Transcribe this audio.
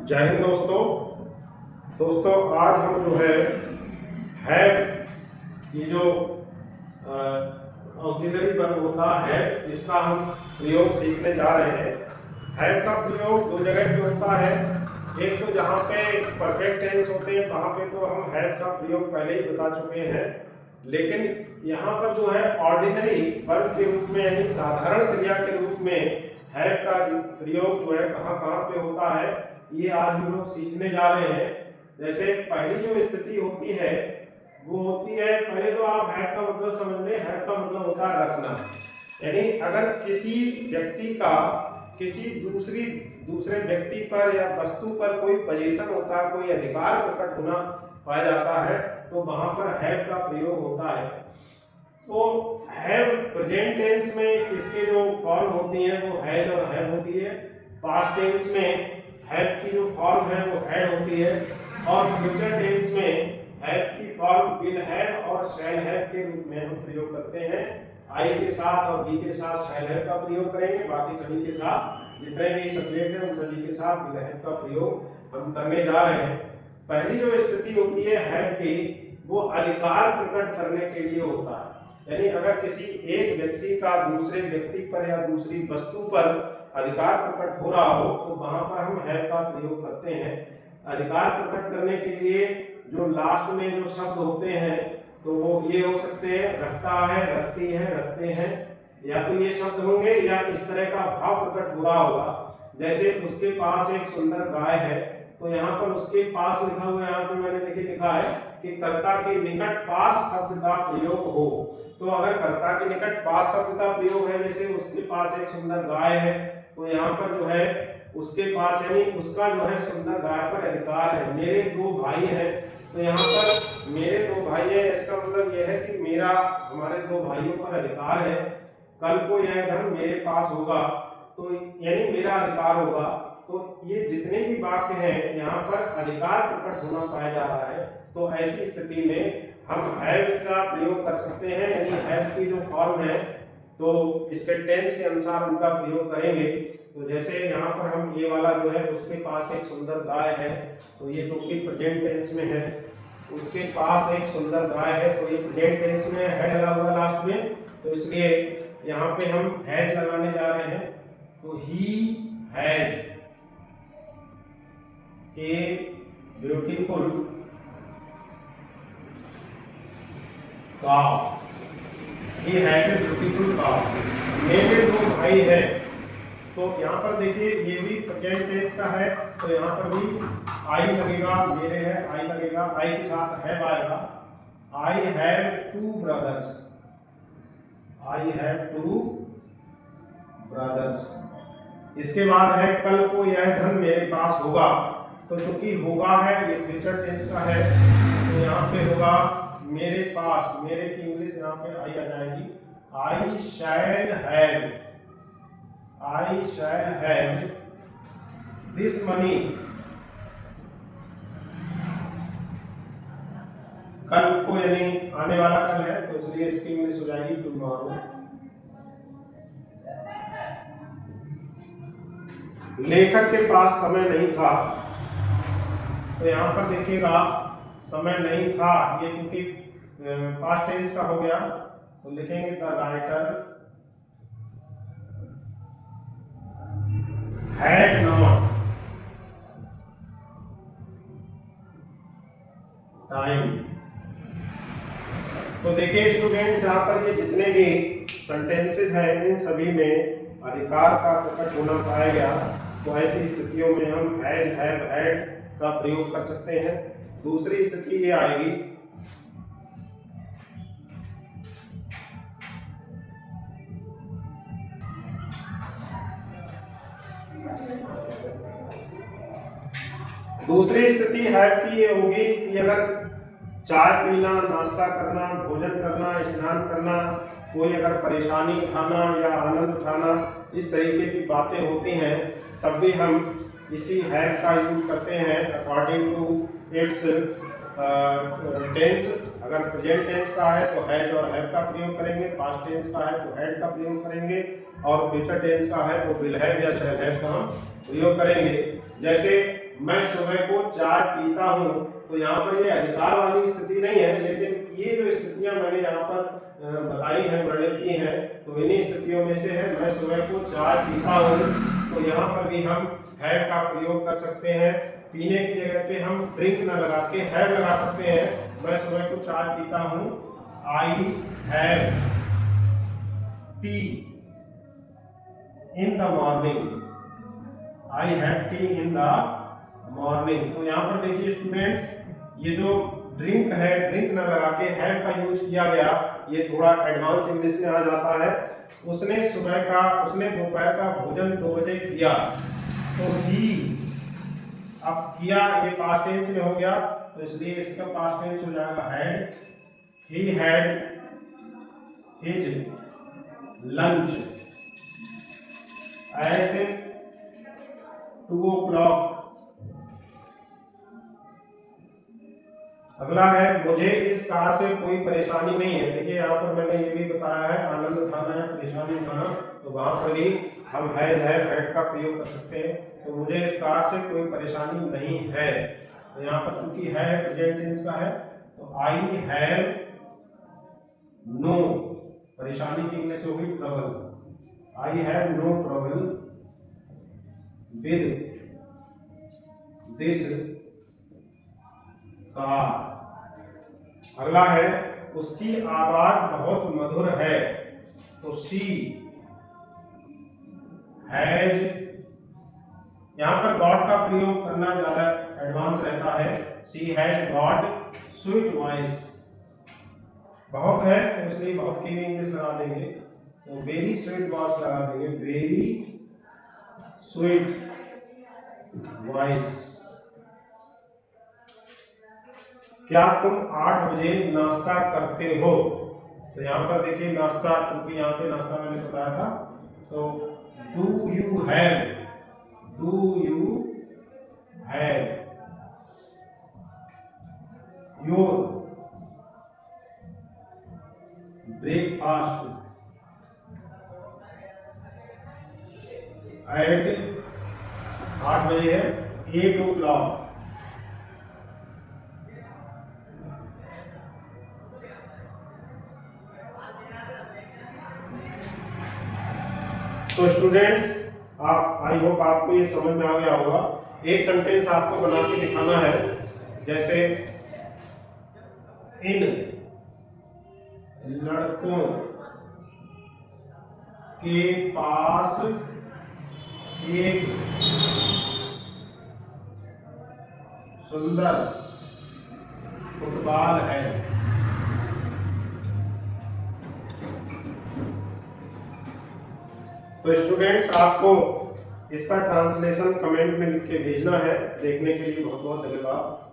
जय हिंद दोस्तों आज हम जो है ये जो ऑक्सिलरी वर्ब होता है इसका हम प्रयोग सीखने जा रहे हैं। हैव का प्रयोग दो जगह पे होता है। एक तो जहाँ पे परफेक्ट टेंस होते हैं वहाँ पे तो हम हैव का प्रयोग पहले ही बता चुके हैं, लेकिन यहाँ पर जो है ऑर्डिनरी वर्ब के रूप में यानी साधारण क्रिया के रूप में हैव का प्रयोग जो है कहाँ कहाँ पे होता है ये आज हम लोग सीखने जा रहे हैं। जैसे पहली जो स्थिति होती है वो होती है, पहले तो आप हैव का मतलब समझ लें। हैव का मतलब होता है रखना, यानी अगर किसी व्यक्ति का किसी दूसरे व्यक्ति पर या वस्तु पर कोई पोजीशन होता है, कोई अधिकार प्रकट होना पाया जाता है तो वहां पर हैव का प्रयोग होता है। तो हैव प्रेजेंट टेंस में इसके जो फॉर्म होती है वो हैज और हैव होती है। पास्ट टेंस में हैव की जो फॉर्म है वो हैड होती है, और फ्यूचर टेंस में हैव की फॉर्म विल हैव और शैल हैव के रूप में हम प्रयोग करते हैं। आई के साथ और बी के साथ शैल हैव का प्रयोग करेंगे, बाकी सभी के साथ जितने भी सब्जेक्ट हैं उन सभी के साथ विल हैव का प्रयोग हम करने जा रहे हैं। पहली जो स्थिति होती है हैव की वो अधिकार प्रकट करने के लिए होता है, यानी अगर किसी एक व्यक्ति का दूसरे व्यक्ति पर या दूसरी वस्तु पर अधिकार प्रकट हो रहा हो तो वहां पर हम हैव का प्रयोग करते हैं। अधिकार प्रकट करने के लिए जो लास्ट में जो शब्द होते हैं तो वो ये हो सकते हैं रखता है, रखती है, रखते हैं, या तो ये शब्द होंगे या इस तरह का भाव प्रकट हो रहा होगा। जैसे उसके पास एक सुंदर गाय है तो यहाँ पर उसके पास लिखा हुआ है, यहाँ पे मैंने देखिए लिखा है कि कर्ता के निकट पास शब्द का प्रयोग हो। तो अगर कर्ता के निकट पास शब्द का प्रयोग है, जैसे उसके पास एक सुंदर गाय है तो यहाँ पर जो है उसके पास यानी उसका जो है सुंदर गाय पर अधिकार है। मेरे दो भाई हैं तो यहाँ पर मेरे दो भाई है, इसका मतलब यह है कि मेरा हमारे दो भाइयों पर अधिकार है। कल को यह धन मेरे पास होगा तो यानी मेरा अधिकार होगा। तो ये जितने भी वाक्य हैं यहाँ पर अधिकार प्रकट होना पाया जा रहा है। तो ऐसी स्थिति में हम हैव का प्रयोग कर सकते हैं, यानी हैव की जो फॉर्म है तो इसके टेंस के अनुसार उनका प्रयोग करेंगे। तो जैसे यहाँ पर हम ये वाला जो है उसके पास एक सुंदर गाय है तो ये क्योंकि प्रेजेंट टेंस में है, उसके पास एक सुंदर गाय है तो ये प्रेजेंट टेंस में है लगा हुआ लास्ट में, तो इसलिए यहाँ पे हम हैज लगाने जा रहे हैं। तो he has a beautiful cow, he has a beautiful cow. मेरे दो भाई है तो यहाँ पर देखिए ये भी प्रेजेंट टेंस का है तो यहाँ पर भी आई लगेगा, मेरे है आई लगेगा, आई के साथ हैव आएगा। I have two brothers, I have two brothers. इसके बाद है कल को यह धन मेरे पास होगा, तो चूंकि होगा है ये फ्यूचर टेंस का है तो यहाँ पे होगा मेरे पास, मेरे की इंग्लिश यहाँ पे आई आ जाएगी। I shall have, I shall have this money, कल को यानी आने वाला कल है तो इसलिए इसकी इंग्लिश हो जाएगी टुमारो। लेखक के पास समय नहीं था तो यहाँ पर देखिएगा समय नहीं था, ये क्योंकि पास्ट टेंस का हो गया तो लिखेंगे the writer had not time. तो देखिए स्टूडेंट्स यहाँ पर ये जितने भी सेंटेंसेस हैं इन सभी में अधिकार का प्रकट होना पाया गया। तो ऐसी स्थितियों में हम हैड, हैव, हैड का प्रयोग कर सकते हैं। दूसरी स्थिति ये आएगी दूसरी स्थिति हैव की ये होगी कि अगर चाय पीना, नाश्ता करना, भोजन करना, स्नान करना, कोई अगर परेशानी उठाना या आनंद उठाना इस तरीके की बातें होती हैं तब भी हम इसी हैव का यूज करते हैं अकॉर्डिंग टू इट्स टेंस। अगर प्रेजेंट टेंस का है तो हैज और हैव का प्रयोग करेंगे, पास्ट टेंस का है तो हैड का प्रयोग करेंगे, और फ्यूचर टेंस का है तो विल हैव या शैल हैव का हम प्रयोग करेंगे। जैसे मैं सुबह को चाय पीता हूँ, तो यहाँ पर ये अधिकार वाली स्थिति नहीं है, लेकिन ये जो स्थितियां मैंने यहाँ पर बताई हैं, वर्णित की हैं, तो इन्हीं स्थितियों में से है मैं सुबह को चाय पीता हूँ। तो यहाँ पर भी हम हैव का प्रयोग कर सकते हैं। पीने की जगह पे हम ड्रिंक न लगा के हैव लगा सकते हैं। मैं सुबह को चाय पीता हूँ, I have T in the morning, I have T in the morning. तो यहाँ पर देखिए स्टूडेंट्स, ये जो ड्रिंक है, ड्रिंक न लगा के हैव का यूज किया गया, ये थोड़ा एडवांस इंग्लिश में आ जाता है। उसने दोपहर का भोजन 2 बजे किया, तो ही, अब किया ये पास्ट टेंस में हो गया, तो इसलिए इसका पास्ट टेंस हो जाएगा had. He had his lunch at 2 o'clock। अगला है, मुझे इस कार से कोई परेशानी नहीं है। देखिए यहाँ पर मैंने ये भी बताया है, आनंद उठाना है, परेशानी उठाना, तो वहां पर भी हम हैड का प्रयोग कर सकते हैं। तो मुझे इस कार से कोई परेशानी नहीं है, तो यहाँ पर चूंकि है प्रेजेंट टेंस का है, तो आई हैव नो, परेशानी की इंग्लिश होगी trouble, I have no trouble with this car. अगला है, उसकी आवाज बहुत मधुर है, तो शी हैज, यहां पर गॉड का प्रयोग करना ज्यादा एडवांस रहता है। She has got sweet voice, बहुत है तो इसलिए बहुत की भी इंग्लिश लगा देंगे, तो वेरी स्वीट वॉइस लगा देंगे, वेरी स्वीट वॉइस। क्या तुम 8 बजे नाश्ता करते हो? तो यहाँ पर देखिए नाश्ता, क्योंकि यहाँ पे नाश्ता मैंने बताया था, तो do you have your breakfast at 8 बजे है, 8 o'clock। तो स्टूडेंट्स, आप, आई होप आपको ये समझ में आ गया होगा। एक सेंटेंस आपको बना के दिखाना है, जैसे इन लड़कों के पास एक सुंदर फुटबॉल है। तो स्टूडेंट्स, आपको इसका ट्रांसलेशन कमेंट में लिख के भेजना है। देखने के लिए बहुत बहुत धन्यवाद।